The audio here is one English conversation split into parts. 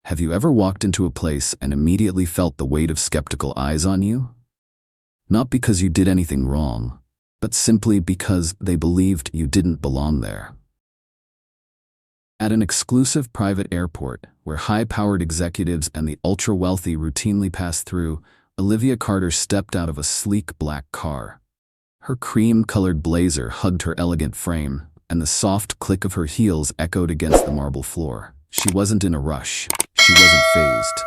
Have you ever walked into a place and immediately felt the weight of skeptical eyes on you? Not because you did anything wrong, but simply because they believed you didn't belong there. At an exclusive private airport, where high-powered executives and the ultra-wealthy routinely pass through, Olivia Carter stepped out of a sleek black car. Her cream-colored blazer hugged her elegant frame, and the soft click of her heels echoed against the marble floor. She wasn't in a rush. She wasn't phased.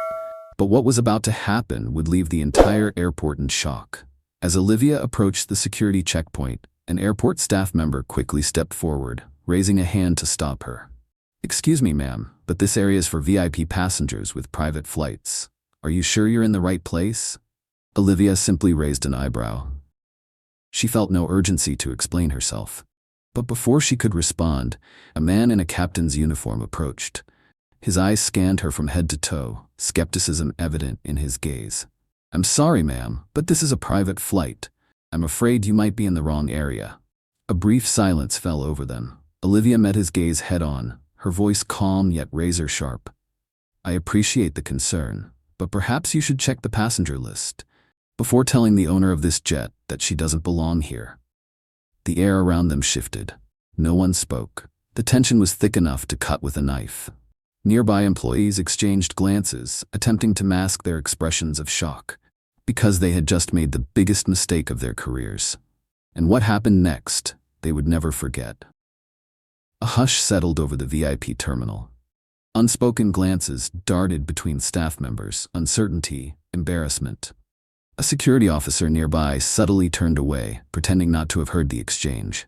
But what was about to happen would leave the entire airport in shock. As Olivia approached the security checkpoint, an airport staff member quickly stepped forward, raising a hand to stop her. "Excuse me, ma'am, but this area is for VIP passengers with private flights. Are you sure you're in the right place?" Olivia simply raised an eyebrow. She felt no urgency to explain herself. But before she could respond, a man in a captain's uniform approached. His eyes scanned her from head to toe, skepticism evident in his gaze. "I'm sorry, ma'am, but this is a private flight. I'm afraid you might be in the wrong area." A brief silence fell over them. Olivia met his gaze head-on, her voice calm yet razor-sharp. "I appreciate the concern, but perhaps you should check the passenger list before telling the owner of this jet that she doesn't belong here." The air around them shifted. No one spoke. The tension was thick enough to cut with a knife. Nearby employees exchanged glances, attempting to mask their expressions of shock, because they had just made the biggest mistake of their careers. And what happened next, they would never forget. A hush settled over the VIP terminal. Unspoken glances darted between staff members, uncertainty, embarrassment. A security officer nearby subtly turned away, pretending not to have heard the exchange.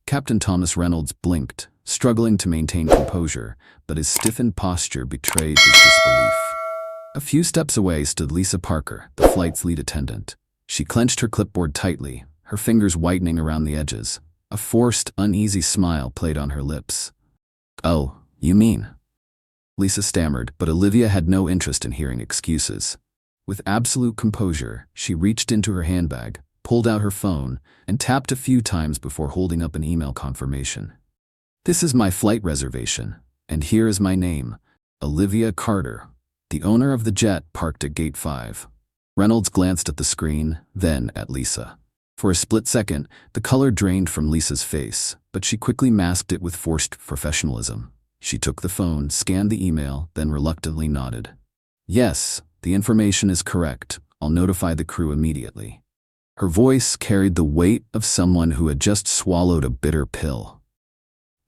Captain Thomas Reynolds blinked, struggling to maintain composure, but his stiffened posture betrayed his disbelief. A few steps away stood Lisa Parker, the flight's lead attendant. She clenched her clipboard tightly, her fingers whitening around the edges. A forced, uneasy smile played on her lips. "Oh, you mean?" Lisa stammered, but Olivia had no interest in hearing excuses. With absolute composure, she reached into her handbag, pulled out her phone, and tapped a few times before holding up an email confirmation. "This is my flight reservation, and here is my name, Olivia Carter, the owner of the jet parked at Gate 5. Reynolds glanced at the screen, then at Lisa. For a split second, the color drained from Lisa's face, but she quickly masked it with forced professionalism. She took the phone, scanned the email, then reluctantly nodded. "Yes, the information is correct. I'll notify the crew immediately." Her voice carried the weight of someone who had just swallowed a bitter pill.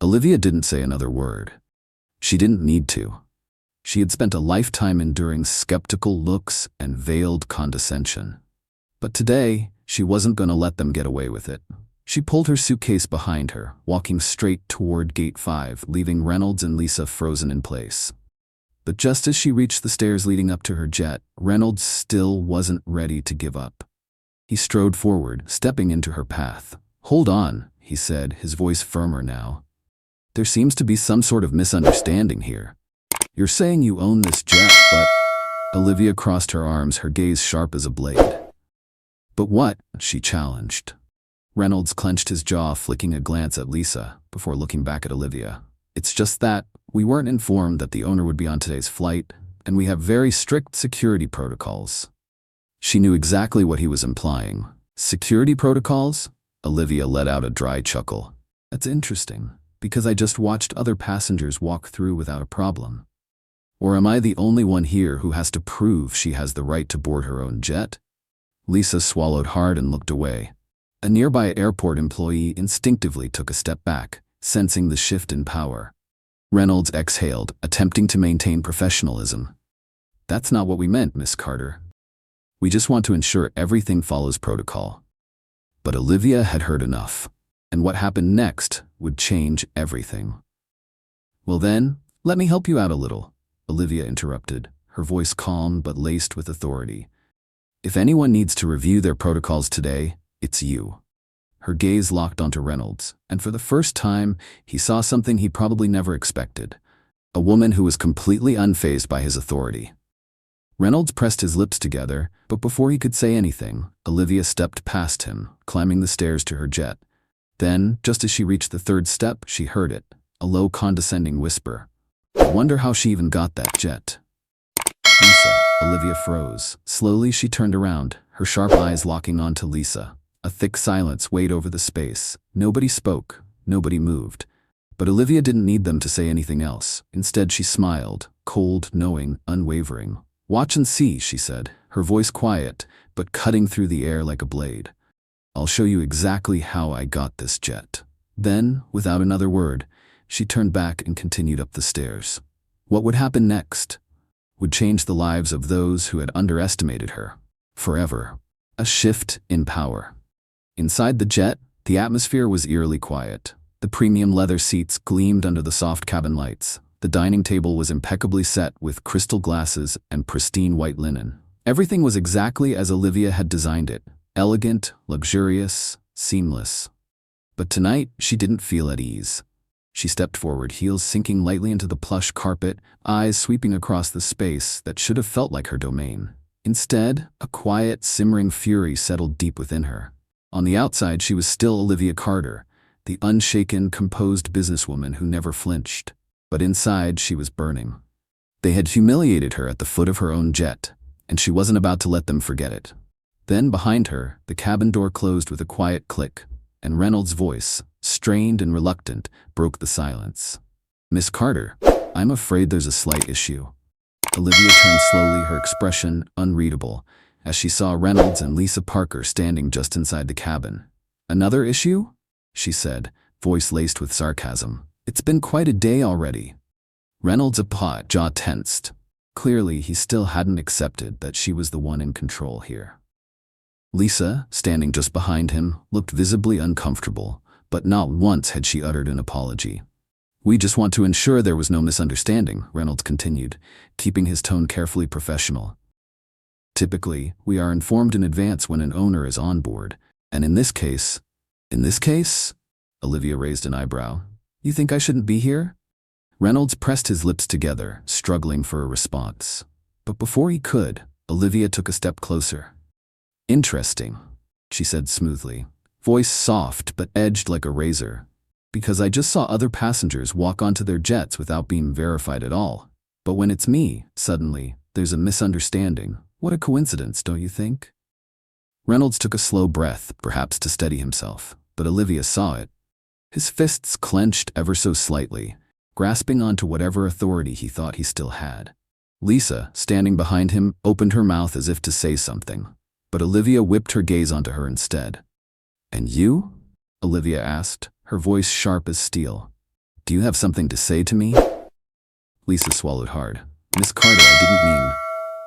Olivia didn't say another word. She didn't need to. She had spent a lifetime enduring skeptical looks and veiled condescension. But today, she wasn't going to let them get away with it. She pulled her suitcase behind her, walking straight toward Gate 5, leaving Reynolds and Lisa frozen in place. But just as she reached the stairs leading up to her jet, Reynolds still wasn't ready to give up. He strode forward, stepping into her path. "Hold on," he said, his voice firmer now. "There seems to be some sort of misunderstanding here. You're saying you own this jet, but—" Olivia crossed her arms, her gaze sharp as a blade. "But what?" she challenged. Reynolds clenched his jaw, flicking a glance at Lisa, before looking back at Olivia. "It's just that we weren't informed that the owner would be on today's flight, and we have very strict security protocols." She knew exactly what he was implying. "Security protocols?" Olivia let out a dry chuckle. "That's interesting, because I just watched other passengers walk through without a problem. Or am I the only one here who has to prove she has the right to board her own jet?" Lisa swallowed hard and looked away. A nearby airport employee instinctively took a step back, sensing the shift in power. Reynolds exhaled, attempting to maintain professionalism. "That's not what we meant, Miss Carter. We just want to ensure everything follows protocol." But Olivia had heard enough, and what happened next would change everything. "Well then, let me help you out a little," Olivia interrupted, her voice calm but laced with authority. "If anyone needs to review their protocols today, it's you." Her gaze locked onto Reynolds, and for the first time, he saw something he probably never expected. A woman who was completely unfazed by his authority. Reynolds pressed his lips together, but before he could say anything, Olivia stepped past him, climbing the stairs to her jet. Then, just as she reached the third step, she heard it, a low condescending whisper. "I wonder how she even got that jet." Lisa. Olivia froze. Slowly she turned around, her sharp eyes locking onto Lisa. A thick silence weighed over the space. Nobody spoke. Nobody moved. But Olivia didn't need them to say anything else. Instead she smiled, cold, knowing, unwavering. "Watch and see," she said, her voice quiet, but cutting through the air like a blade. "I'll show you exactly how I got this jet." Then, without another word, she turned back and continued up the stairs. What would happen next would change the lives of those who had underestimated her. Forever. A shift in power. Inside the jet, the atmosphere was eerily quiet. The premium leather seats gleamed under the soft cabin lights. The dining table was impeccably set with crystal glasses and pristine white linen. Everything was exactly as Olivia had designed it. Elegant, luxurious, seamless. But tonight, she didn't feel at ease. She stepped forward, heels sinking lightly into the plush carpet, eyes sweeping across the space that should have felt like her domain. Instead, a quiet, simmering fury settled deep within her. On the outside, she was still Olivia Carter, the unshaken, composed businesswoman who never flinched. But inside, she was burning. They had humiliated her at the foot of her own jet, and she wasn't about to let them forget it. Then, behind her, the cabin door closed with a quiet click, and Reynolds' voice, strained and reluctant, broke the silence. "Miss Carter, I'm afraid there's a slight issue." Olivia turned slowly, her expression unreadable, as she saw Reynolds and Lisa Parker standing just inside the cabin. "Another issue?" she said, voice laced with sarcasm. "It's been quite a day already." Reynolds' jaw tensed. Clearly, he still hadn't accepted that she was the one in control here. Lisa, standing just behind him, looked visibly uncomfortable, but not once had she uttered an apology. "We just want to ensure there was no misunderstanding," Reynolds continued, keeping his tone carefully professional. "Typically, we are informed in advance when an owner is on board, and in this case, Olivia raised an eyebrow. "You think I shouldn't be here?" Reynolds pressed his lips together, struggling for a response. But before he could, Olivia took a step closer. "Interesting," she said smoothly, voice soft but edged like a razor. "Because I just saw other passengers walk onto their jets without being verified at all. But when it's me, suddenly, there's a misunderstanding. What a coincidence, don't you think?" Reynolds took a slow breath, perhaps to steady himself, but Olivia saw it. His fists clenched ever so slightly, grasping onto whatever authority he thought he still had. Lisa, standing behind him, opened her mouth as if to say something, but Olivia whipped her gaze onto her instead. "And you?" Olivia asked, her voice sharp as steel. "Do you have something to say to me?" Lisa swallowed hard. "Miss Carter, I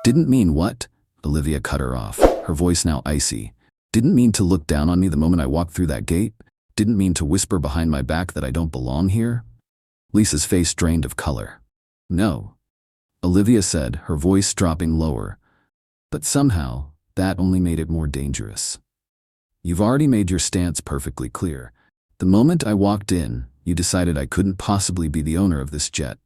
didn't mean what?" Olivia cut her off, her voice now icy. "Didn't mean to look down on me the moment I walked through that gate? Didn't mean to whisper behind my back that I don't belong here?" Lisa's face drained of color. "No," Olivia said, her voice dropping lower. "But somehow, that only made it more dangerous. You've already made your stance perfectly clear. The moment I walked in, you decided I couldn't possibly be the owner of this jet."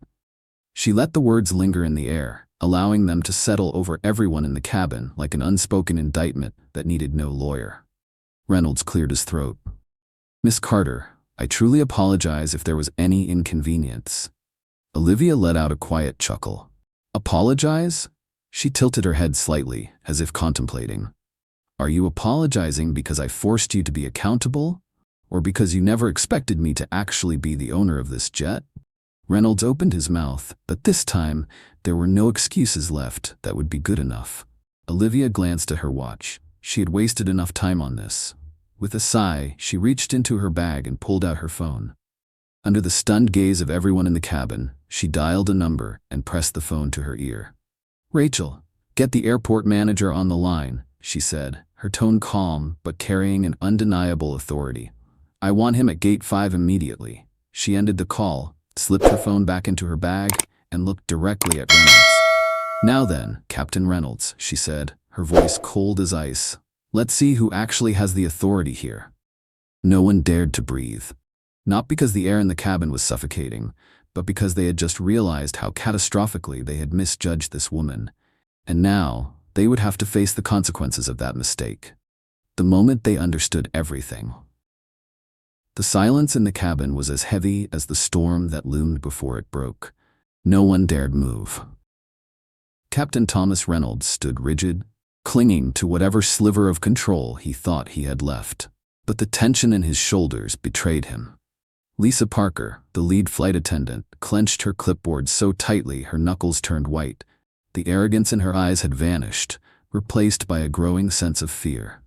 She let the words linger in the air, allowing them to settle over everyone in the cabin like an unspoken indictment that needed no lawyer. Reynolds cleared his throat. "Miss Carter, I truly apologize if there was any inconvenience." Olivia let out a quiet chuckle. "Apologize?" She tilted her head slightly, as if contemplating. "Are you apologizing because I forced you to be accountable? Or because you never expected me to actually be the owner of this jet?" Reynolds opened his mouth, but this time, there were no excuses left that would be good enough. Olivia glanced at her watch. She had wasted enough time on this. With a sigh, she reached into her bag and pulled out her phone. Under the stunned gaze of everyone in the cabin, she dialed a number and pressed the phone to her ear. "Rachel, get the airport manager on the line," she said, her tone calm but carrying an undeniable authority. "I want him at Gate 5 immediately." She ended the call, slipped her phone back into her bag, and looked directly at Reynolds. "Now then, Captain Reynolds," she said, her voice cold as ice. "Let's see who actually has the authority here." No one dared to breathe. Not because the air in the cabin was suffocating, but because they had just realized how catastrophically they had misjudged this woman. And now, they would have to face the consequences of that mistake. The moment they understood everything. The silence in the cabin was as heavy as the storm that loomed before it broke. No one dared move. Captain Thomas Reynolds stood rigid, clinging to whatever sliver of control he thought he had left. But the tension in his shoulders betrayed him. Lisa Parker, the lead flight attendant, clenched her clipboard so tightly her knuckles turned white. The arrogance in her eyes had vanished, replaced by a growing sense of fear.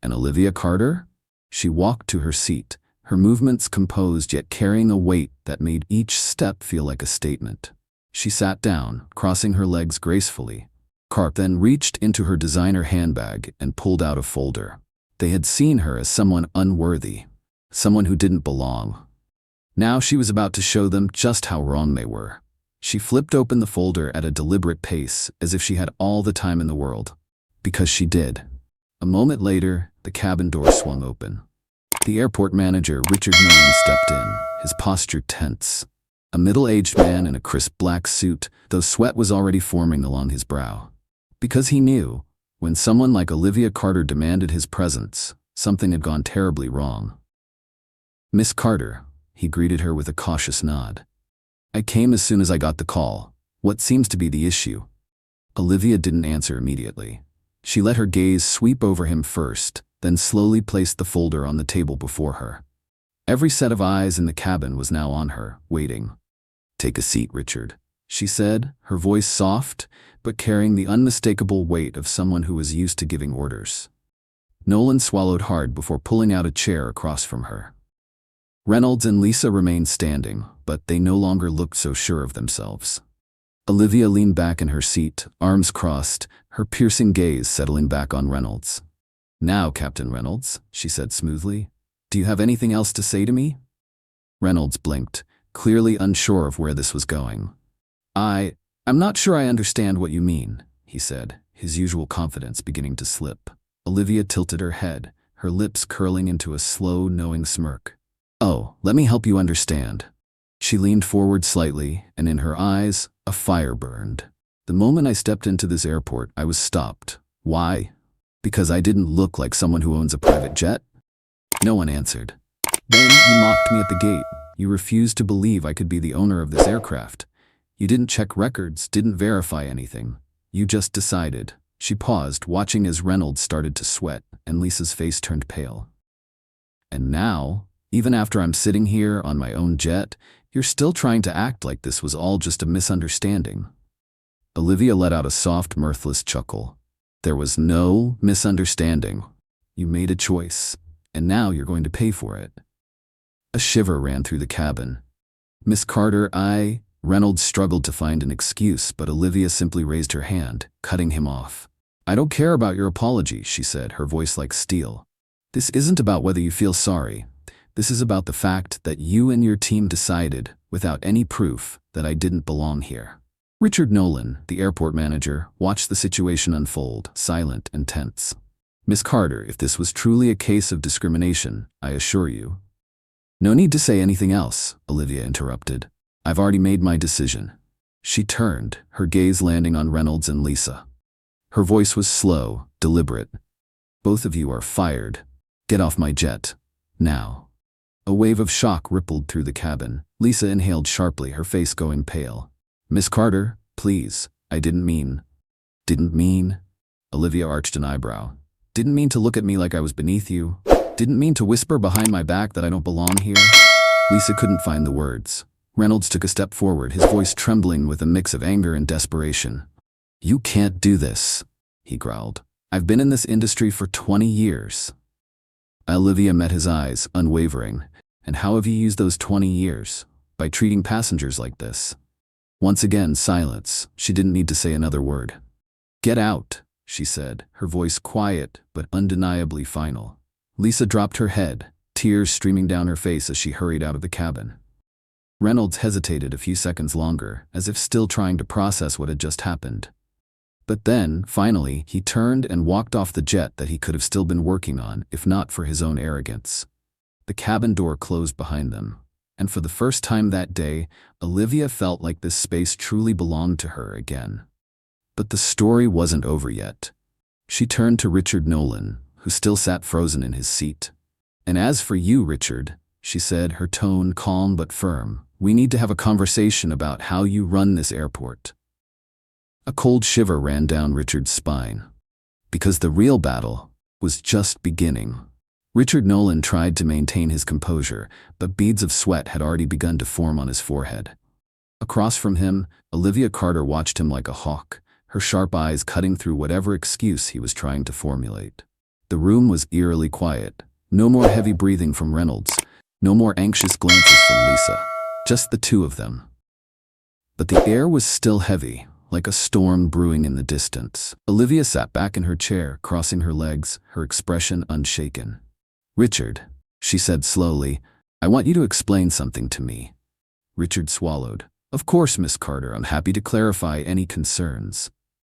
And Olivia Carter? She walked to her seat, her movements composed yet carrying a weight that made each step feel like a statement. She sat down, crossing her legs gracefully. Carp then reached into her designer handbag and pulled out a folder. They had seen her as someone unworthy, someone who didn't belong. Now she was about to show them just how wrong they were. She flipped open the folder at a deliberate pace, as if she had all the time in the world. Because she did. A moment later, the cabin door swung open. The airport manager, Richard Nolan, stepped in, his posture tense. A middle-aged man in a crisp black suit, though sweat was already forming along his brow. Because he knew, when someone like Olivia Carter demanded his presence, something had gone terribly wrong. "Miss Carter," he greeted her with a cautious nod. "I came as soon as I got the call. What seems to be the issue?" Olivia didn't answer immediately. She let her gaze sweep over him first, then slowly placed the folder on the table before her. Every set of eyes in the cabin was now on her, waiting. "Take a seat, Richard," she said, her voice soft, but carrying the unmistakable weight of someone who was used to giving orders. Nolan swallowed hard before pulling out a chair across from her. Reynolds and Lisa remained standing, but they no longer looked so sure of themselves. Olivia leaned back in her seat, arms crossed, her piercing gaze settling back on Reynolds. "Now, Captain Reynolds," she said smoothly, "do you have anything else to say to me?" Reynolds blinked, clearly unsure of where this was going. I'm not sure I understand what you mean," he said, his usual confidence beginning to slip. Olivia tilted her head, her lips curling into a slow, knowing smirk. "Oh, let me help you understand." She leaned forward slightly, and in her eyes, a fire burned. "The moment I stepped into this airport, I was stopped. Why? Because I didn't look like someone who owns a private jet?" No one answered. "Then you mocked me at the gate. You refused to believe I could be the owner of this aircraft. You didn't check records, didn't verify anything. You just decided." She paused, watching as Reynolds started to sweat, and Lisa's face turned pale. "And now, even after I'm sitting here on my own jet, you're still trying to act like this was all just a misunderstanding." Olivia let out a soft, mirthless chuckle. "There was no misunderstanding. You made a choice, and now you're going to pay for it." A shiver ran through the cabin. "Miss Carter, Reynolds struggled to find an excuse, but Olivia simply raised her hand, cutting him off. "I don't care about your apology," she said, her voice like steel. "This isn't about whether you feel sorry. This is about the fact that you and your team decided, without any proof, that I didn't belong here." Richard Nolan, the airport manager, watched the situation unfold, silent and tense. "Miss Carter, if this was truly a case of discrimination, I assure you—" "No need to say anything else," Olivia interrupted. "I've already made my decision." She turned, her gaze landing on Reynolds and Lisa. Her voice was slow, deliberate. "Both of you are fired. Get off my jet. Now." A wave of shock rippled through the cabin. Lisa inhaled sharply, her face going pale. "Miss Carter, please, I didn't mean—" "Didn't mean?" Olivia arched an eyebrow. "Didn't mean to look at me like I was beneath you. Didn't mean to whisper behind my back that I don't belong here." Lisa couldn't find the words. Reynolds took a step forward, his voice trembling with a mix of anger and desperation. "You can't do this," he growled. "I've been in this industry for 20 years. Olivia met his eyes, unwavering. "And how have you used those 20 years? By treating passengers like this." Once again, silence. She didn't need to say another word. "Get out," she said, her voice quiet but undeniably final. Lisa dropped her head, tears streaming down her face as she hurried out of the cabin. Reynolds hesitated a few seconds longer, as if still trying to process what had just happened. But then, finally, he turned and walked off the jet that he could have still been working on, if not for his own arrogance. The cabin door closed behind them, and for the first time that day, Olivia felt like this space truly belonged to her again. But the story wasn't over yet. She turned to Richard Nolan, who still sat frozen in his seat. "And as for you, Richard," she said, her tone calm but firm, "we need to have a conversation about how you run this airport." A cold shiver ran down Richard's spine. Because the real battle was just beginning. Richard Nolan tried to maintain his composure, but beads of sweat had already begun to form on his forehead. Across from him, Olivia Carter watched him like a hawk, her sharp eyes cutting through whatever excuse he was trying to formulate. The room was eerily quiet. No more heavy breathing from Reynolds, no more anxious glances from Lisa. Just the two of them. But the air was still heavy, like a storm brewing in the distance. Olivia sat back in her chair, crossing her legs, her expression unshaken. "Richard," she said slowly, "I want you to explain something to me." Richard swallowed. "Of course, Miss Carter, I'm happy to clarify any concerns."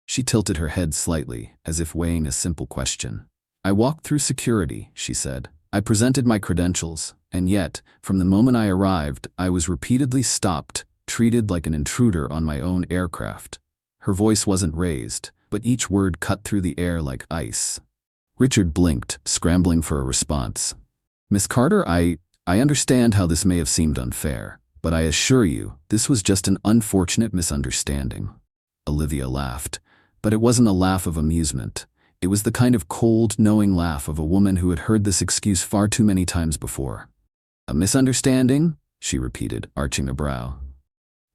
She tilted her head slightly, as if weighing a simple question. "I walked through security," she said. "I presented my credentials, and yet, from the moment I arrived, I was repeatedly stopped, treated like an intruder on my own aircraft." Her voice wasn't raised, but each word cut through the air like ice. Richard blinked, scrambling for a response. "Miss Carter, I understand how this may have seemed unfair, but I assure you, this was just an unfortunate misunderstanding." Olivia laughed, but it wasn't a laugh of amusement. It was the kind of cold, knowing laugh of a woman who had heard this excuse far too many times before. "A misunderstanding?" she repeated, arching a brow.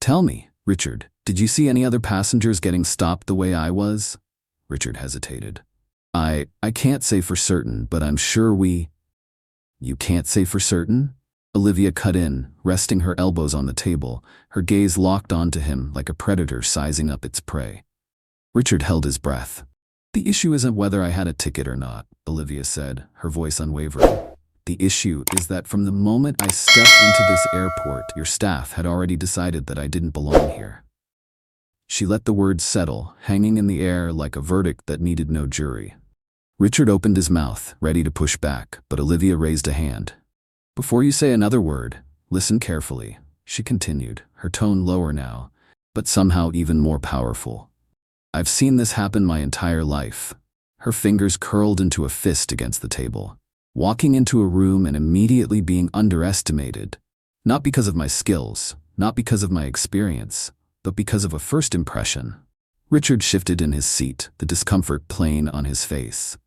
"Tell me, Richard, did you see any other passengers getting stopped the way I was?" Richard hesitated. I can't say for certain, but I'm sure we—" "You can't say for certain?" Olivia cut in, resting her elbows on the table, her gaze locked onto him like a predator sizing up its prey. Richard held his breath. "The issue isn't whether I had a ticket or not," Olivia said, her voice unwavering. "The issue is that from the moment I stepped into this airport, your staff had already decided that I didn't belong here." She let the words settle, hanging in the air like a verdict that needed no jury. Richard opened his mouth, ready to push back, but Olivia raised a hand. "Before you say another word, listen carefully," she continued, her tone lower now, but somehow even more powerful. "I've seen this happen my entire life." Her fingers curled into a fist against the table. "Walking into a room and immediately being underestimated. Not because of my skills, not because of my experience, but because of a first impression." Richard shifted in his seat, the discomfort plain on his face.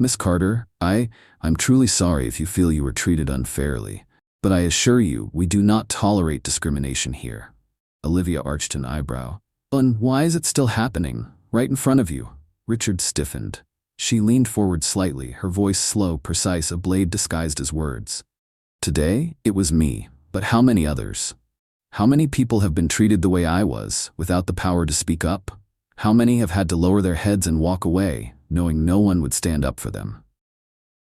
"Miss Carter, I'm truly sorry if you feel you were treated unfairly, but I assure you we do not tolerate discrimination here." Olivia arched an eyebrow. "And why is it still happening, right in front of you?" Richard stiffened. She leaned forward slightly, her voice slow, precise, a blade disguised as words. "Today, it was me, but how many others? How many people have been treated the way I was, without the power to speak up? How many have had to lower their heads and walk away, knowing no one would stand up for them?"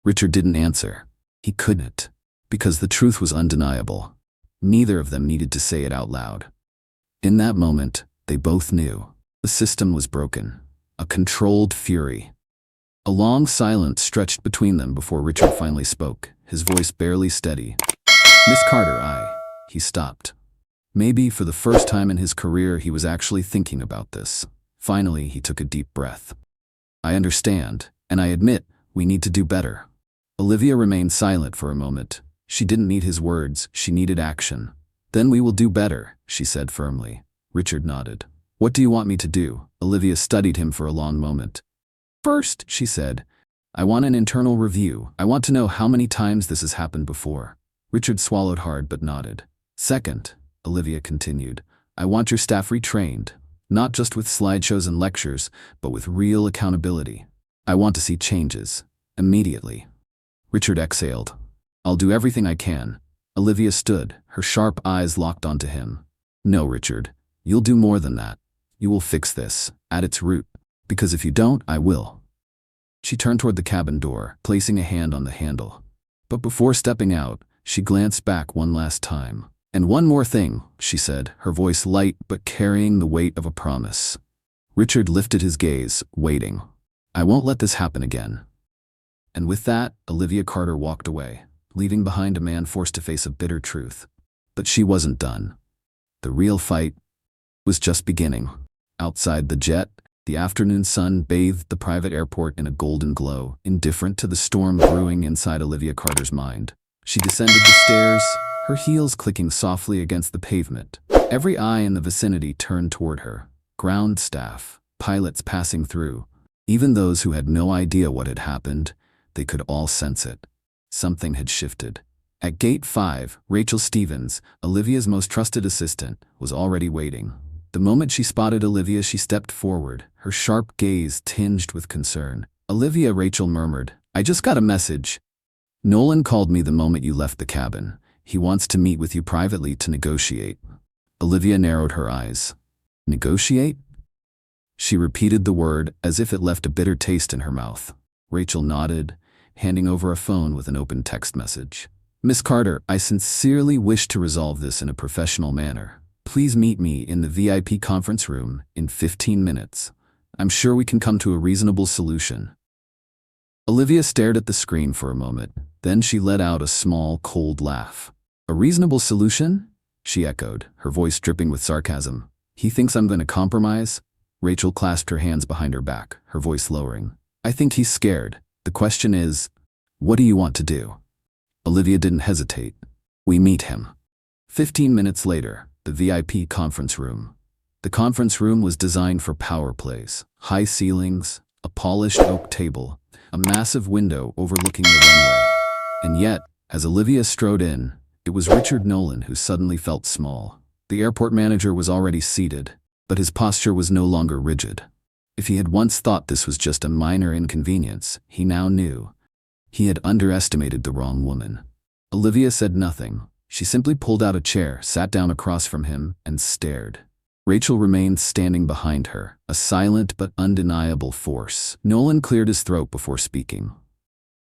Richard didn't answer. He couldn't, because the truth was undeniable. Neither of them needed to say it out loud. In that moment, they both knew. The system was broken. A controlled fury. A long silence stretched between them before Richard finally spoke, his voice barely steady. "Miss Carter, He stopped. Maybe for the first time in his career he was actually thinking about this. Finally, he took a deep breath. "I understand, and I admit, we need to do better." Olivia remained silent for a moment. She didn't need his words, she needed action. "Then we will do better," she said firmly. Richard nodded. "What do you want me to do?" Olivia studied him for a long moment. "First," she said, "I want an internal review. I want to know how many times this has happened before." Richard swallowed hard but nodded. "Second," Olivia continued, "I want your staff retrained. Not just with slideshows and lectures, but with real accountability. I want to see changes. Immediately." Richard exhaled. "I'll do everything I can." Olivia stood, her sharp eyes locked onto him. "No, Richard. You'll do more than that. You will fix this, at its root. Because if you don't, I will." She turned toward the cabin door, placing a hand on the handle. But before stepping out, she glanced back one last time. "And one more thing," she said, her voice light but carrying the weight of a promise. Richard lifted his gaze, waiting. "I won't let this happen again." And with that, Olivia Carter walked away, leaving behind a man forced to face a bitter truth. But she wasn't done. The real fight was just beginning. Outside the jet, the afternoon sun bathed the private airport in a golden glow, indifferent to the storm brewing inside Olivia Carter's mind. She descended the stairs, her heels clicking softly against the pavement. Every eye in the vicinity turned toward her. Ground staff, pilots passing through, even those who had no idea what had happened, they could all sense it. Something had shifted. At Gate 5, Rachel Stevens, Olivia's most trusted assistant, was already waiting. The moment she spotted Olivia, she stepped forward, her sharp gaze tinged with concern. "Olivia," Rachel murmured, "I just got a message. Nolan called me the moment you left the cabin. He wants to meet with you privately to negotiate." Olivia narrowed her eyes. "Negotiate?" She repeated the word as if it left a bitter taste in her mouth. Rachel nodded, handing over a phone with an open text message. "Miss Carter, I sincerely wish to resolve this in a professional manner. Please meet me in the VIP conference room in 15 minutes. I'm sure we can come to a reasonable solution." Olivia stared at the screen for a moment, then she let out a small, cold laugh. "A reasonable solution?" she echoed, her voice dripping with sarcasm. "He thinks I'm going to compromise?" Rachel clasped her hands behind her back, her voice lowering. "I think he's scared. The question is, what do you want to do?" Olivia didn't hesitate. "We meet him." 15 minutes later, the VIP conference room. The conference room was designed for power plays. High ceilings, a polished oak table, a massive window overlooking the runway. And yet, as Olivia strode in, it was Richard Nolan who suddenly felt small. The airport manager was already seated, but his posture was no longer rigid. If he had once thought this was just a minor inconvenience, he now knew. He had underestimated the wrong woman. Olivia said nothing. She simply pulled out a chair, sat down across from him, and stared. Rachel remained standing behind her, a silent but undeniable force. Nolan cleared his throat before speaking.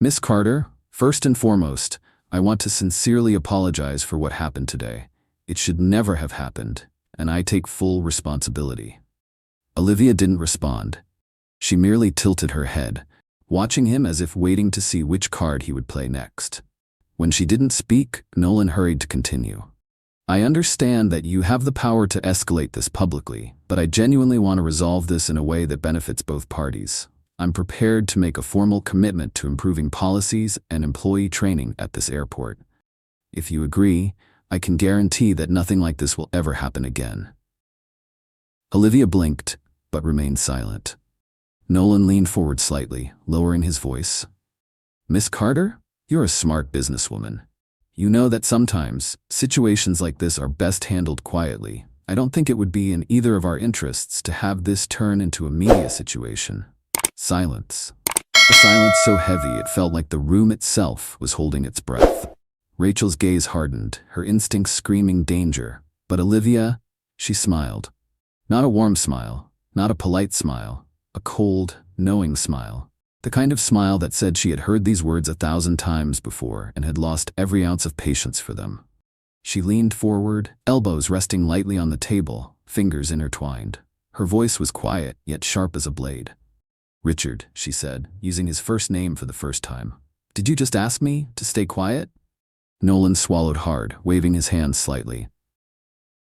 "Miss Carter, first and foremost, I want to sincerely apologize for what happened today. It should never have happened, and I take full responsibility." Olivia didn't respond. She merely tilted her head, watching him as if waiting to see which card he would play next. When she didn't speak, Nolan hurried to continue. "I understand that you have the power to escalate this publicly, but I genuinely want to resolve this in a way that benefits both parties. I'm prepared to make a formal commitment to improving policies and employee training at this airport. If you agree, I can guarantee that nothing like this will ever happen again." Olivia blinked, but remained silent. Nolan leaned forward slightly, lowering his voice. "Miss Carter, you're a smart businesswoman. You know that sometimes, situations like this are best handled quietly. I don't think it would be in either of our interests to have this turn into a media situation." Silence. A silence so heavy it felt like the room itself was holding its breath. Rachel's gaze hardened, her instincts screaming danger. But Olivia, she smiled. Not a warm smile, not a polite smile, a cold, knowing smile. The kind of smile that said she had heard these words 1,000 times before and had lost every ounce of patience for them. She leaned forward, elbows resting lightly on the table, fingers intertwined. Her voice was quiet, yet sharp as a blade. "Richard," she said, using his first name for the first time. "Did you just ask me to stay quiet?" Nolan swallowed hard, waving his hands slightly.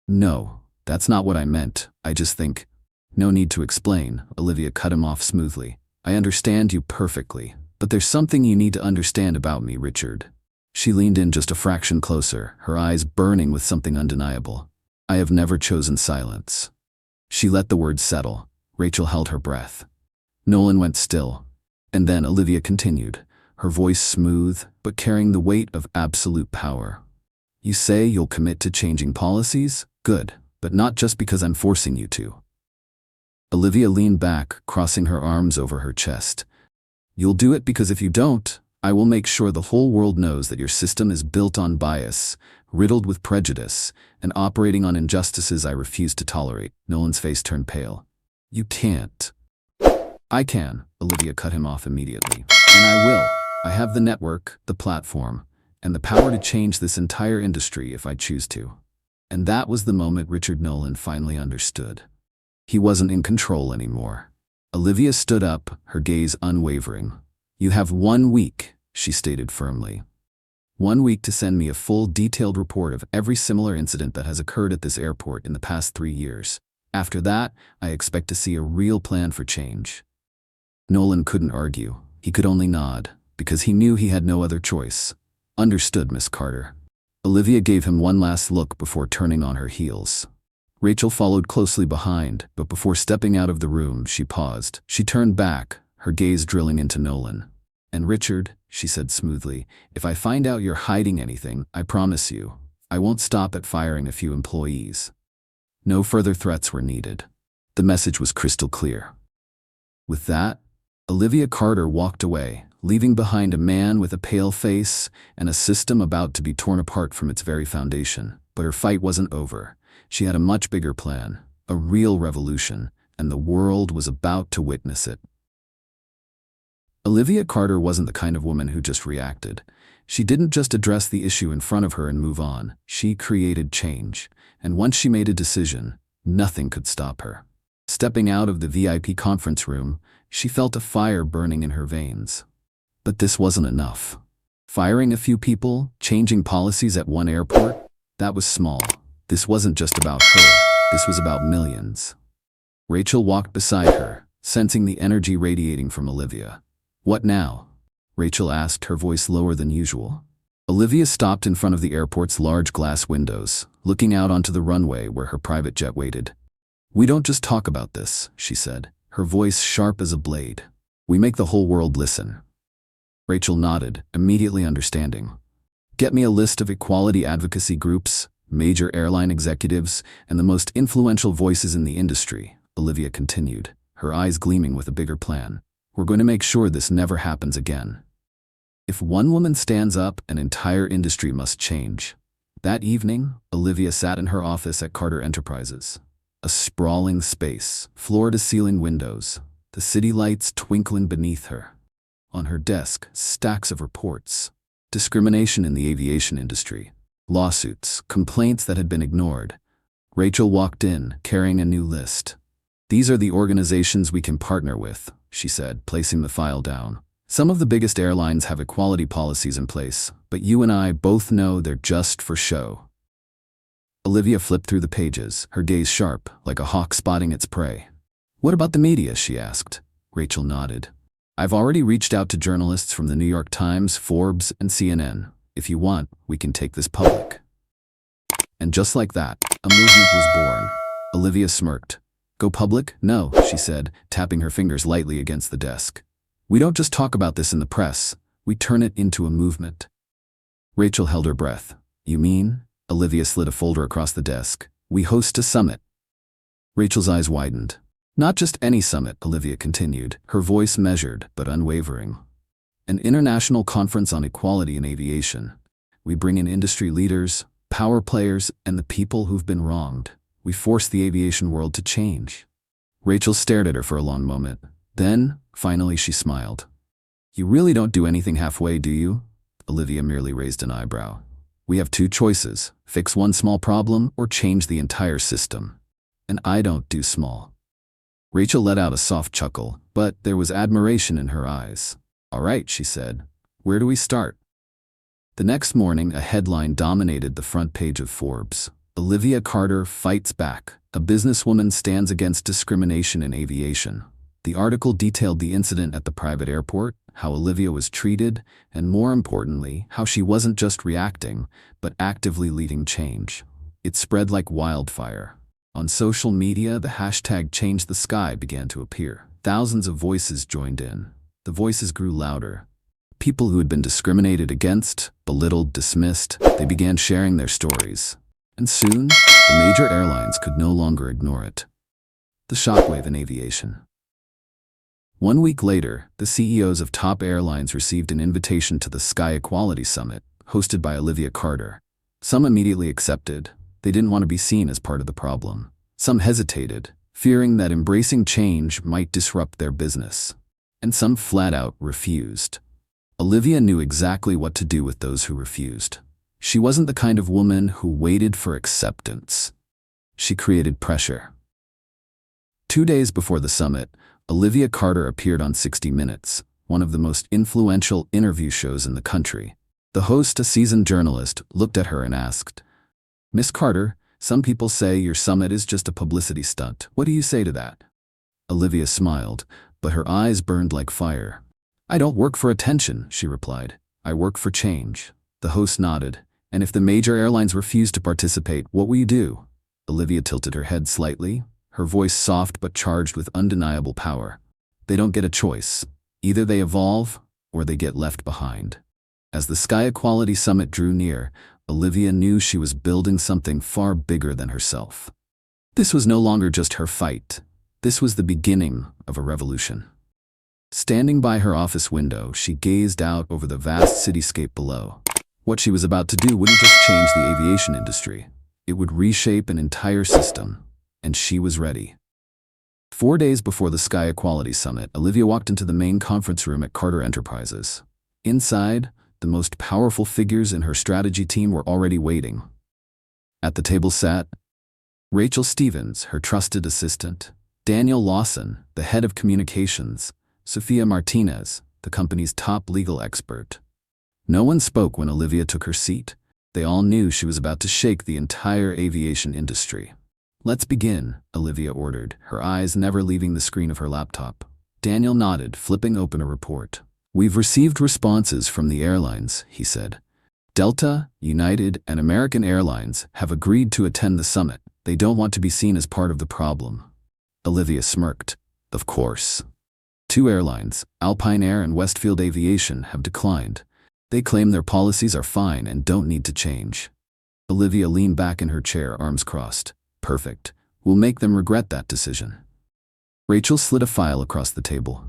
"No, that's not what I meant. I just think—" "No need to explain," Olivia cut him off smoothly. "I understand you perfectly, but there's something you need to understand about me, Richard." She leaned in just a fraction closer, her eyes burning with something undeniable. "I have never chosen silence." She let the words settle. Rachel held her breath. Nolan went still. And then Olivia continued, her voice smooth, but carrying the weight of absolute power. "You say you'll commit to changing policies? Good, but not just because I'm forcing you to." Olivia leaned back, crossing her arms over her chest. "You'll do it because if you don't, I will make sure the whole world knows that your system is built on bias, riddled with prejudice, and operating on injustices I refuse to tolerate." Nolan's face turned pale. "You can't." "I can," Olivia cut him off immediately. "And I will. I have the network, the platform, and the power to change this entire industry if I choose to." And that was the moment Richard Nolan finally understood. He wasn't in control anymore. Olivia stood up, her gaze unwavering. "You have 1 week, she stated firmly. 1 week to send me a full, detailed report of every similar incident that has occurred at this airport in the past 3 years. After that, I expect to see a real plan for change." Nolan couldn't argue. He could only nod, because he knew he had no other choice. "Understood, Miss Carter." Olivia gave him one last look before turning on her heels. Rachel followed closely behind, but before stepping out of the room, she paused. She turned back, her gaze drilling into Nolan. "And Richard," she said smoothly, "if I find out you're hiding anything, I promise you, I won't stop at firing a few employees." No further threats were needed. The message was crystal clear. With that, Olivia Carter walked away, leaving behind a man with a pale face and a system about to be torn apart from its very foundation. But her fight wasn't over. She had a much bigger plan, a real revolution, and the world was about to witness it. Olivia Carter wasn't the kind of woman who just reacted. She didn't just address the issue in front of her and move on. She created change. And once she made a decision, nothing could stop her. Stepping out of the VIP conference room, she felt a fire burning in her veins. But this wasn't enough. Firing a few people, changing policies at one airport, that was small. This wasn't just about her. This was about millions. Rachel walked beside her, sensing the energy radiating from Olivia. "What now?" Rachel asked, her voice lower than usual. Olivia stopped in front of the airport's large glass windows, looking out onto the runway where her private jet waited. "We don't just talk about this," she said, her voice sharp as a blade. "We make the whole world listen." Rachel nodded, immediately understanding. "Get me a list of equality advocacy groups, major airline executives, and the most influential voices in the industry," Olivia continued, her eyes gleaming with a bigger plan. "We're going to make sure this never happens again. If one woman stands up, an entire industry must change." That evening, Olivia sat in her office at Carter Enterprises. A sprawling space, floor-to-ceiling windows, the city lights twinkling beneath her. On her desk, stacks of reports. Discrimination in the aviation industry. Lawsuits, complaints that had been ignored. Rachel walked in, carrying a new list. "These are the organizations we can partner with," she said, placing the file down. "Some of the biggest airlines have equality policies in place, but you and I both know they're just for show." Olivia flipped through the pages, her gaze sharp, like a hawk spotting its prey. "What about the media?" she asked. Rachel nodded. "I've already reached out to journalists from the New York Times, Forbes, and CNN. If you want, we can take this public." And just like that, a movement was born. Olivia smirked. "Go public? No," she said, tapping her fingers lightly against the desk. "We don't just talk about this in the press, we turn it into a movement." Rachel held her breath. "You mean?" Olivia slid a folder across the desk. "We host a summit." Rachel's eyes widened. "Not just any summit," Olivia continued, her voice measured but unwavering. "An international conference on equality in aviation. We bring in industry leaders, power players, and the people who've been wronged. We force the aviation world to change." Rachel stared at her for a long moment. Then, finally, she smiled. "You really don't do anything halfway, do you?" Olivia merely raised an eyebrow. "We have two choices, fix one small problem or change the entire system. And I don't do small." Rachel let out a soft chuckle, but there was admiration in her eyes. "All right," she said. "Where do we start?" The next morning, a headline dominated the front page of Forbes. "Olivia Carter fights back. A businesswoman stands against discrimination in aviation." The article detailed the incident at the private airport, how Olivia was treated, and more importantly, how she wasn't just reacting, but actively leading change. It spread like wildfire. On social media, the hashtag #ChangeTheSky began to appear. Thousands of voices joined in. The voices grew louder. People who had been discriminated against, belittled, dismissed, they began sharing their stories. And soon, the major airlines could no longer ignore it. The shockwave in aviation. 1 week later, the CEOs of top airlines received an invitation to the Sky Equality Summit, hosted by Olivia Carter. Some immediately accepted. They didn't want to be seen as part of the problem. Some hesitated, fearing that embracing change might disrupt their business. And some flat out refused. Olivia knew exactly what to do with those who refused. She wasn't the kind of woman who waited for acceptance. She created pressure. 2 days before the summit, Olivia Carter appeared on 60 Minutes, one of the most influential interview shows in the country. The host, a seasoned journalist, looked at her and asked, "Miss Carter, some people say your summit is just a publicity stunt. What do you say to that?" Olivia smiled, but her eyes burned like fire. "I don't work for attention," she replied. "I work for change." The host nodded. "And if the major airlines refuse to participate, what will you do?" Olivia tilted her head slightly, her voice soft but charged with undeniable power. They don't get a choice. Either they evolve, or they get left behind. As the Sky Equality Summit drew near, Olivia knew she was building something far bigger than herself. This was no longer just her fight. This was the beginning of a revolution. Standing by her office window, she gazed out over the vast cityscape below. What she was about to do wouldn't just change the aviation industry. It would reshape an entire system, and she was ready. 4 days before the Sky Equality Summit, Olivia walked into the main conference room at Carter Enterprises. Inside, the most powerful figures in her strategy team were already waiting. At the table sat Rachel Stevens, her trusted assistant, Daniel Lawson, the head of communications, Sophia Martinez, the company's top legal expert. No one spoke when Olivia took her seat. They all knew she was about to shake the entire aviation industry. "Let's begin," Olivia ordered, her eyes never leaving the screen of her laptop. Daniel nodded, flipping open a report. "We've received responses from the airlines," he said. "Delta, United, and American Airlines have agreed to attend the summit. They don't want to be seen as part of the problem." Olivia smirked. "Of course." 2 airlines, Alpine Air and Westfield Aviation, have declined. They claim their policies are fine and don't need to change. Olivia leaned back in her chair, arms crossed. "Perfect. We'll make them regret that decision." Rachel slid a file across the table.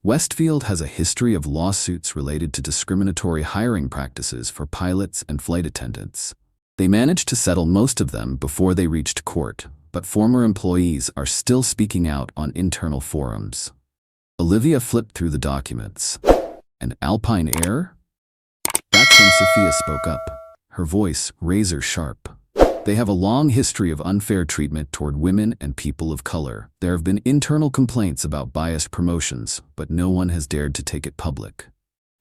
"Westfield has a history of lawsuits related to discriminatory hiring practices for pilots and flight attendants. They managed to settle most of them before they reached court, but former employees are still speaking out on internal forums." Olivia flipped through the documents. "And Alpine Air?" That's when Sophia spoke up, her voice razor sharp. "They have a long history of unfair treatment toward women and people of color. There have been internal complaints about biased promotions, but no one has dared to take it public."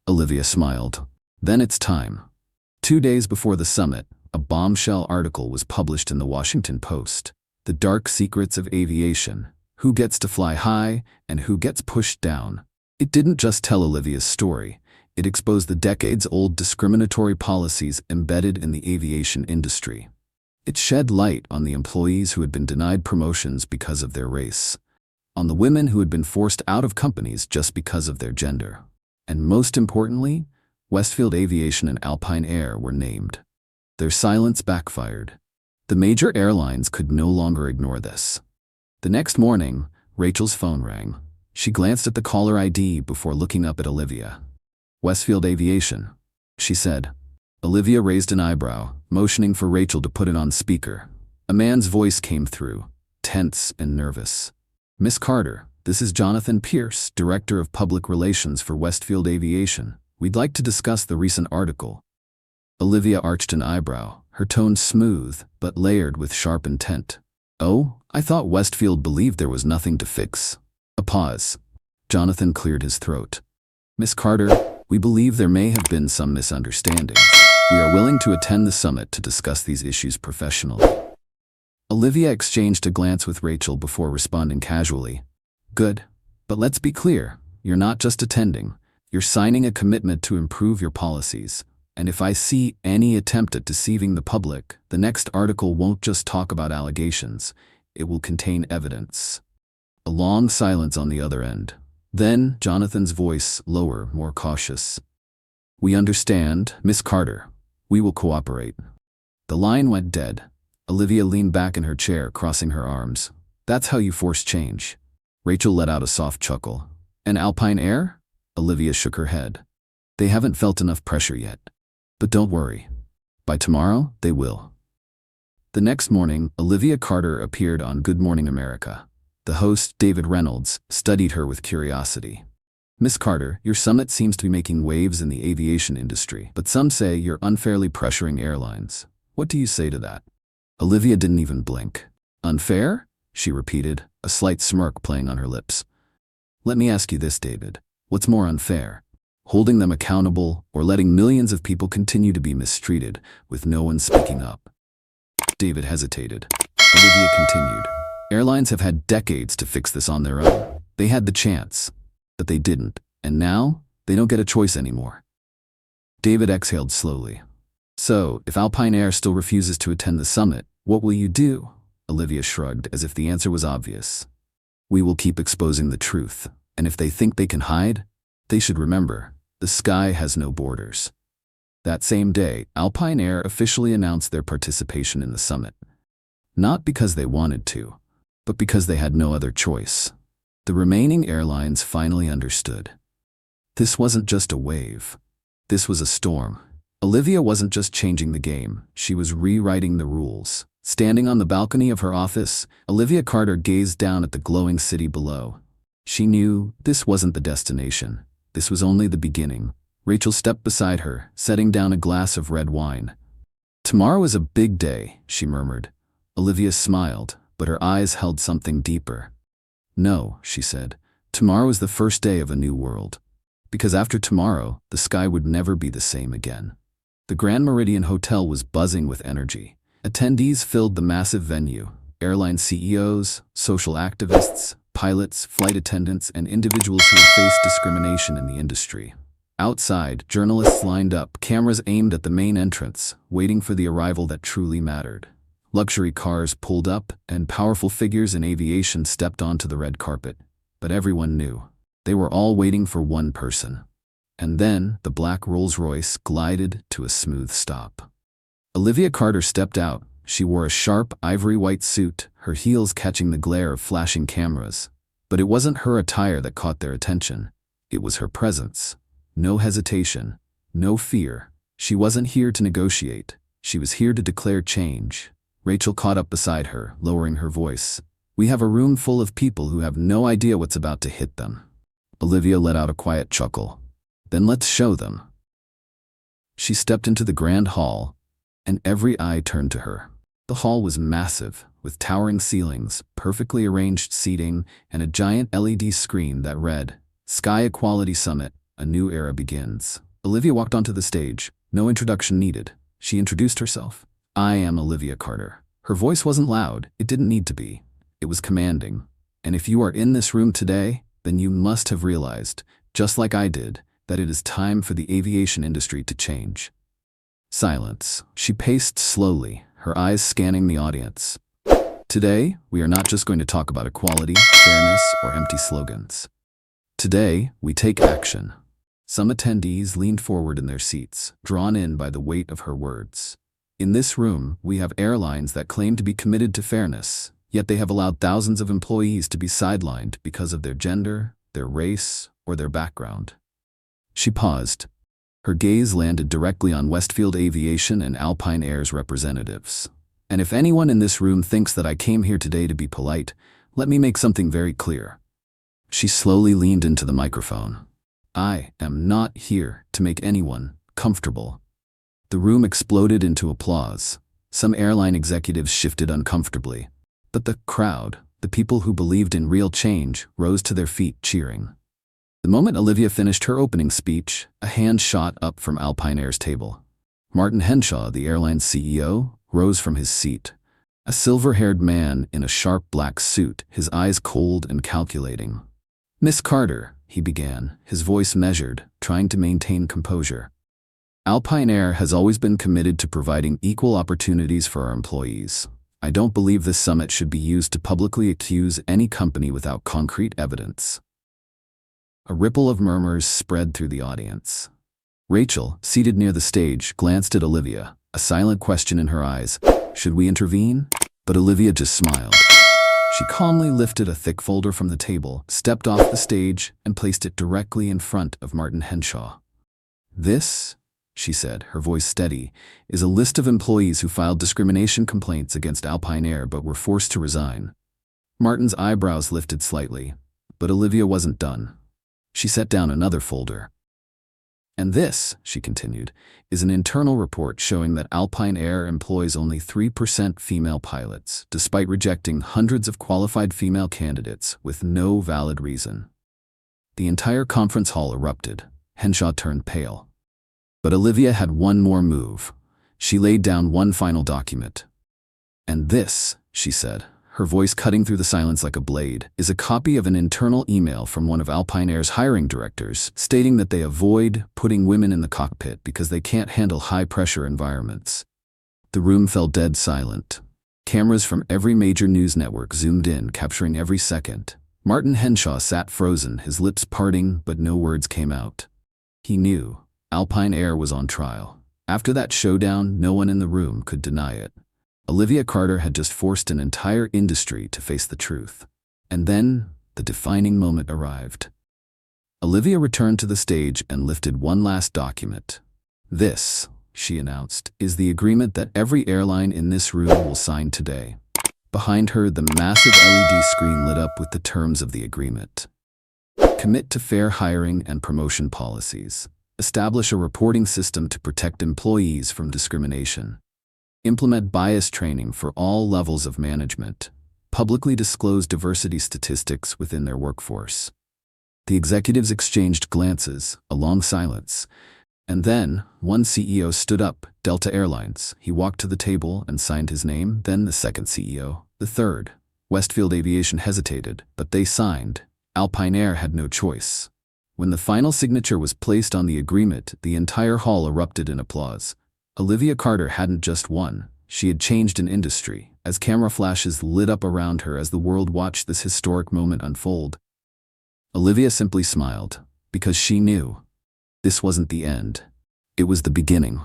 Olivia smiled. "Then it's time." 2 days before the summit, a bombshell article was published in the Washington Post. "The Dark Secrets of Aviation: Who Gets to Fly High and Who Gets Pushed Down." It didn't just tell Olivia's story. It exposed the decades-old discriminatory policies embedded in the aviation industry. It shed light on the employees who had been denied promotions because of their race, on the women who had been forced out of companies just because of their gender. And most importantly, Westfield Aviation and Alpine Air were named. Their silence backfired. The major airlines could no longer ignore this. The next morning, Rachel's phone rang. She glanced at the caller ID before looking up at Olivia. "Westfield Aviation," she said. Olivia raised an eyebrow, motioning for Rachel to put it on speaker. A man's voice came through, tense and nervous. "Miss Carter, this is Jonathan Pierce, Director of Public Relations for Westfield Aviation. We'd like to discuss the recent article." Olivia arched an eyebrow, her tone smooth, but layered with sharp intent. "Oh, I thought Westfield believed there was nothing to fix." A pause. Jonathan cleared his throat. "Miss Carter, we believe there may have been some misunderstandings. We are willing to attend the summit to discuss these issues professionally." Olivia exchanged a glance with Rachel before responding casually. "Good. But let's be clear. You're not just attending. You're signing a commitment to improve your policies. And if I see any attempt at deceiving the public, the next article won't just talk about allegations. It will contain evidence." A long silence on the other end. Then Jonathan's voice, lower, more cautious. "We understand, Miss Carter. We will cooperate." The line went dead. Olivia leaned back in her chair, crossing her arms. "That's how you force change." Rachel let out a soft chuckle. "And Alpine Air?" Olivia shook her head. "They haven't felt enough pressure yet. But don't worry. By tomorrow, they will." The next morning, Olivia Carter appeared on Good Morning America. The host, David Reynolds, studied her with curiosity. "Miss Carter, your summit seems to be making waves in the aviation industry, but some say you're unfairly pressuring airlines. What do you say to that?" Olivia didn't even blink. "Unfair?" she repeated, a slight smirk playing on her lips. "Let me ask you this, David. What's more unfair? Holding them accountable or letting millions of people continue to be mistreated with no one speaking up?" David hesitated. Olivia continued. "Airlines have had decades to fix this on their own. They had the chance, but they didn't, and now they don't get a choice anymore." David exhaled slowly. "So, if Alpine Air still refuses to attend the summit, what will you do?" Olivia shrugged, as if the answer was obvious. We will keep exposing the truth, and if they think they can hide, they should remember, the sky has no borders. That same day, Alpine Air officially announced their participation in the summit. Not because they wanted to, but because they had no other choice. The remaining airlines finally understood. This wasn't just a wave. This was a storm. Olivia wasn't just changing the game, she was rewriting the rules. Standing on the balcony of her office, Olivia Carter gazed down at the glowing city below. She knew this wasn't the destination. This was only the beginning. Rachel stepped beside her, setting down a glass of red wine. Tomorrow is a big day, she murmured. Olivia smiled, but her eyes held something deeper. No, she said. Tomorrow is the first day of a new world. Because after tomorrow, the sky would never be the same again. The Grand Meridian Hotel was buzzing with energy. Attendees filled the massive venue. Airline CEOs, social activists, pilots, flight attendants, and individuals who had faced discrimination in the industry. Outside, journalists lined up, cameras aimed at the main entrance, waiting for the arrival that truly mattered. Luxury cars pulled up, and powerful figures in aviation stepped onto the red carpet. But everyone knew. They were all waiting for one person. And then, the black Rolls-Royce glided to a smooth stop. Olivia Carter stepped out. She wore a sharp, ivory-white suit, her heels catching the glare of flashing cameras. But it wasn't her attire that caught their attention. It was her presence. No hesitation, no fear. She wasn't here to negotiate. She was here to declare change. Rachel caught up beside her, lowering her voice. We have a room full of people who have no idea what's about to hit them. Olivia let out a quiet chuckle. Then let's show them. She stepped into the grand hall, and every eye turned to her. The hall was massive, with towering ceilings, perfectly arranged seating, and a giant LED screen that read, Sky Equality Summit, a new era begins. Olivia walked onto the stage, no introduction needed. She introduced herself. I am Olivia Carter. Her voice wasn't loud, it didn't need to be. It was commanding. And if you are in this room today, then you must have realized, just like I did, that it is time for the aviation industry to change. Silence. She paced slowly, her eyes scanning the audience. Today, we are not just going to talk about equality, fairness, or empty slogans. Today, we take action. Some attendees leaned forward in their seats, drawn in by the weight of her words. In this room, we have airlines that claim to be committed to fairness, yet they have allowed thousands of employees to be sidelined because of their gender, their race, or their background. She paused. Her gaze landed directly on Westfield Aviation and Alpine Air's representatives. And if anyone in this room thinks that I came here today to be polite, let me make something very clear. She slowly leaned into the microphone. I am not here to make anyone comfortable. The room exploded into applause. Some airline executives shifted uncomfortably. But the crowd, the people who believed in real change, rose to their feet cheering. The moment Olivia finished her opening speech, a hand shot up from Alpine Air's table. Martin Henshaw, the airline's CEO, rose from his seat. A silver-haired man in a sharp black suit, his eyes cold and calculating. Miss Carter, he began, his voice measured, trying to maintain composure. Alpine Air has always been committed to providing equal opportunities for our employees. I don't believe this summit should be used to publicly accuse any company without concrete evidence. A ripple of murmurs spread through the audience. Rachel, seated near the stage, glanced at Olivia, a silent question in her eyes. Should we intervene? But Olivia just smiled. She calmly lifted a thick folder from the table, stepped off the stage, and placed it directly in front of Martin Henshaw. This, she said, her voice steady, is a list of employees who filed discrimination complaints against Alpine Air but were forced to resign. Martin's eyebrows lifted slightly, but Olivia wasn't done. She set down another folder. And this, she continued, is an internal report showing that Alpine Air employs only 3% female pilots, despite rejecting hundreds of qualified female candidates with no valid reason. The entire conference hall erupted. Henshaw turned pale. But Olivia had one more move. She laid down one final document. And this, she said, her voice cutting through the silence like a blade, is a copy of an internal email from one of Alpine Air's hiring directors stating that they avoid putting women in the cockpit because they can't handle high-pressure environments. The room fell dead silent. Cameras from every major news network zoomed in, capturing every second. Martin Henshaw sat frozen, his lips parting, but no words came out. He knew Alpine Air was on trial. After that showdown, no one in the room could deny it. Olivia Carter had just forced an entire industry to face the truth. And then, the defining moment arrived. Olivia returned to the stage and lifted one last document. "This," she announced, "is the agreement that every airline in this room will sign today." Behind her, the massive LED screen lit up with the terms of the agreement. Commit to fair hiring and promotion policies. Establish a reporting system to protect employees from discrimination. Implement bias training for all levels of management. Publicly disclose diversity statistics within their workforce. The executives exchanged glances, a long silence. And then, one CEO stood up, Delta Airlines. He walked to the table and signed his name, then the second CEO, the third. Westfield Aviation hesitated, but they signed. Alpine Air had no choice. When the final signature was placed on the agreement, the entire hall erupted in applause. Olivia Carter hadn't just won, she had changed an industry, as camera flashes lit up around her as the world watched this historic moment unfold. Olivia simply smiled, because she knew this wasn't the end. It was the beginning.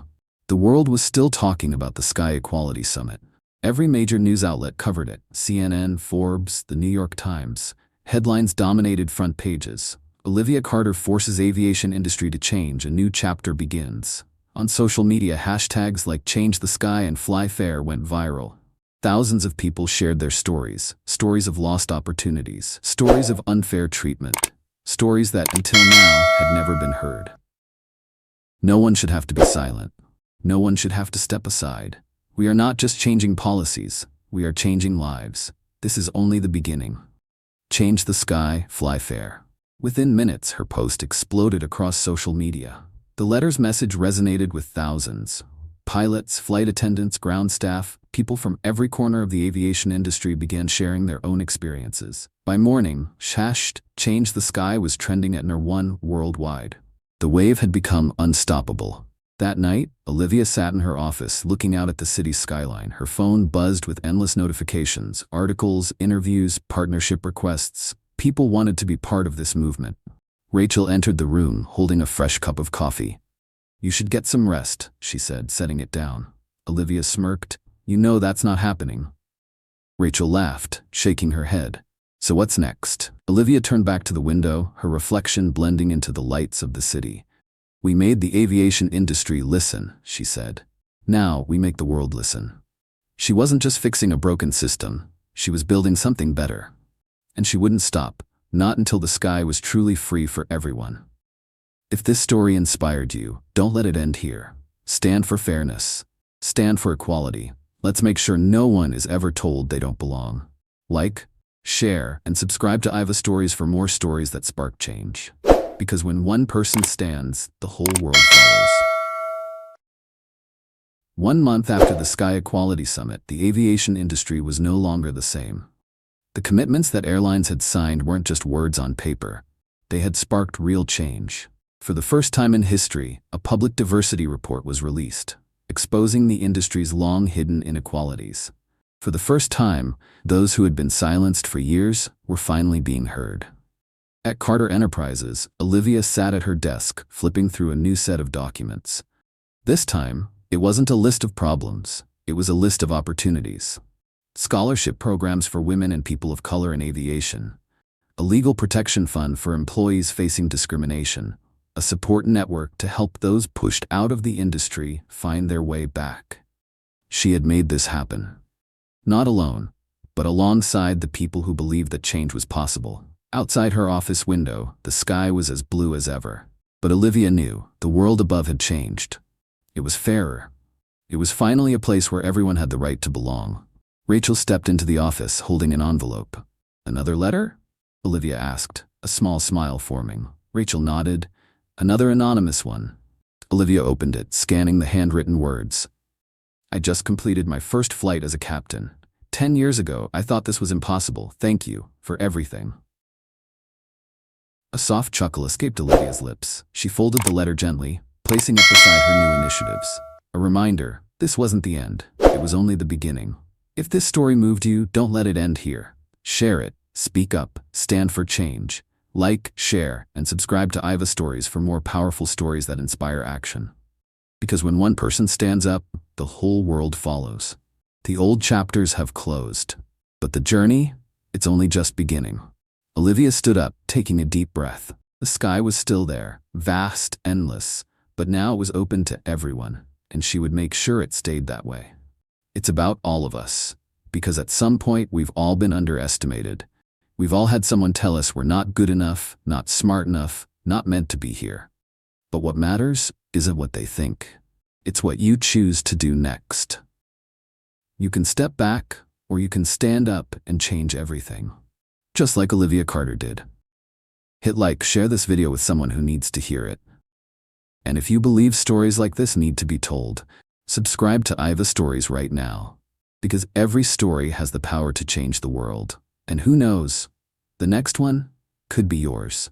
The world was still talking about the Sky Equality Summit. Every major news outlet covered it: CNN, Forbes, the New York Times. Headlines dominated front pages. Olivia Carter forces aviation industry to change, a new chapter begins. On social media, hashtags like Change the Sky and Fly Fair went viral. Thousands of people shared their stories, stories of lost opportunities, stories of unfair treatment, stories that, until now, had never been heard. No one should have to be silent. No one should have to step aside. We are not just changing policies, we are changing lives. This is only the beginning. Change the Sky, Fly Fair. Within minutes, her post exploded across social media. The letter's message resonated with thousands. Pilots, flight attendants, ground staff, people from every corner of the aviation industry began sharing their own experiences. By morning, Change the Sky was trending at #1 worldwide. The wave had become unstoppable. That night, Olivia sat in her office looking out at the city's skyline. Her phone buzzed with endless notifications, articles, interviews, partnership requests. People wanted to be part of this movement. Rachel entered the room, holding a fresh cup of coffee. "You should get some rest," she said, setting it down. Olivia smirked. "You know that's not happening." Rachel laughed, shaking her head. "So what's next?" Olivia turned back to the window, her reflection blending into the lights of the city. "We made the aviation industry listen," she said. "Now we make the world listen." She wasn't just fixing a broken system, she was building something better. And she wouldn't stop, not until the sky was truly free for everyone. If this story inspired you, don't let it end here. Stand for fairness. Stand for equality. Let's make sure no one is ever told they don't belong. Like, share, and subscribe to Aiva Stories for more stories that spark change. Because when one person stands, the whole world follows. 1 month after the Sky Equality Summit, the aviation industry was no longer the same. The commitments that airlines had signed weren't just words on paper. They had sparked real change. For the first time in history, a public diversity report was released, exposing the industry's long-hidden inequalities. For the first time, those who had been silenced for years were finally being heard. At Carter Enterprises, Olivia sat at her desk, flipping through a new set of documents. This time, it wasn't a list of problems, it was a list of opportunities. Scholarship programs for women and people of color in aviation, a legal protection fund for employees facing discrimination, a support network to help those pushed out of the industry find their way back. She had made this happen. Not alone, but alongside the people who believed that change was possible. Outside her office window, the sky was as blue as ever. But Olivia knew the world above had changed. It was fairer. It was finally a place where everyone had the right to belong. Rachel stepped into the office, holding an envelope. "Another letter?" Olivia asked, a small smile forming. Rachel nodded. "Another anonymous one." Olivia opened it, scanning the handwritten words. "I just completed my first flight as a captain. 10 years ago, I thought this was impossible. Thank you for everything." A soft chuckle escaped Olivia's lips. She folded the letter gently, placing it beside her new initiatives. A reminder, this wasn't the end. It was only the beginning. If this story moved you, don't let it end here. Share it, speak up, stand for change. Like, share, and subscribe to Aiva Stories for more powerful stories that inspire action. Because when one person stands up, the whole world follows. The old chapters have closed, but the journey, it's only just beginning. Olivia stood up, taking a deep breath. The sky was still there, vast, endless, but now it was open to everyone, and she would make sure it stayed that way. It's about all of us, because at some point we've all been underestimated. We've all had someone tell us we're not good enough, not smart enough, not meant to be here. But what matters isn't what they think. It's what you choose to do next. You can step back, or you can stand up and change everything. Just like Olivia Carter did. Hit like, share this video with someone who needs to hear it. And if you believe stories like this need to be told, subscribe to Aiva Stories right now. Because every story has the power to change the world. And who knows, the next one could be yours.